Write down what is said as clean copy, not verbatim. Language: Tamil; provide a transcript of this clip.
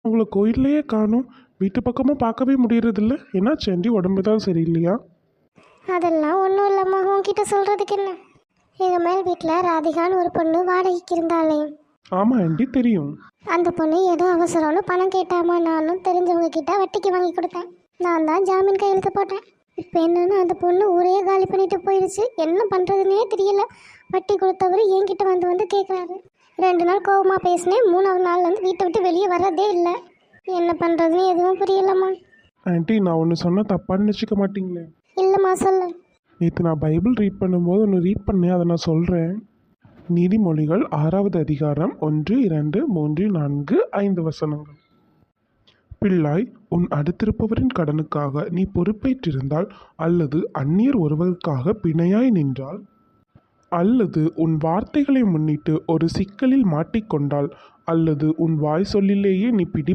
உங்களை கோயில்லையே காணும். வீட்டு பக்கமும் பார்க்கவே முடியறதில்ல. என்னாச்சு ஆண்டி, உடம்பு தான் சரியில்லையா? அதெல்லாம் ஒன்றும் இல்லைம்மா, உன்கிட்ட சொல்கிறதுக்கு என்ன. எங்கள் மேல் வீட்டில் ராதிகான்னு ஒரு பொண்ணு வாடகைக்கு இருந்தாளே. ஆமாம் ஆண்டி, தெரியும். அந்த பொண்ணு ஏதோ அவசரம்னு பணம் கேட்டாமா. நானும் தெரிஞ்சவங்க கிட்ட வட்டிக்கு வாங்கி கொடுத்தேன். நான் தான் ஜாமீன் கையெழுத்து போட்டேன். இப்போ என்னன்னா அந்த பொண்ணு ஊரையே காலி பண்ணிட்டு போயிடுச்சு. என்ன பண்ணுறதுனே தெரியல. வட்டி கொடுத்தவர் என்கிட்ட வந்து கேட்குறாரு. 2 நாள் கோவமாக பேசினேன். 3ஆவது நாள் வந்து வீட்டை விட்டு வெளியே வர்றதே இல்லை. என்ன பண்ணுறதுன்னு எதுவும் புரியலம்மா. ஆண்டி, நான் ஒன்று சொன்னால் தப்பாக நினச்சிக்க மாட்டீங்களே? இல்லைம்மா, சொல்லு. நேற்று நான் பைபிள் ரீட் பண்ணும்போது ஒன்று ரீட் பண்ணேன், அதை நான் சொல்கிறேன். நீதிமொழிகள் 6வது அதிகாரம் 1, 2, 3, 4, 5 வசனங்கள். பிள்ளாய், உன் அடுத்திருப்பவரின் கடனுக்காக நீ பொறுப்பேற்றிருந்தால், அல்லது அந்நியர் ஒருவருக்காக பிணையாய் நின்றால், அல்லது உன் வார்த்தைகளை முன்னிட்டு ஒரு சிக்கலில் மாட்டிக்கொண்டால், அல்லது உன் வாய் சொல்லிலேயே நீ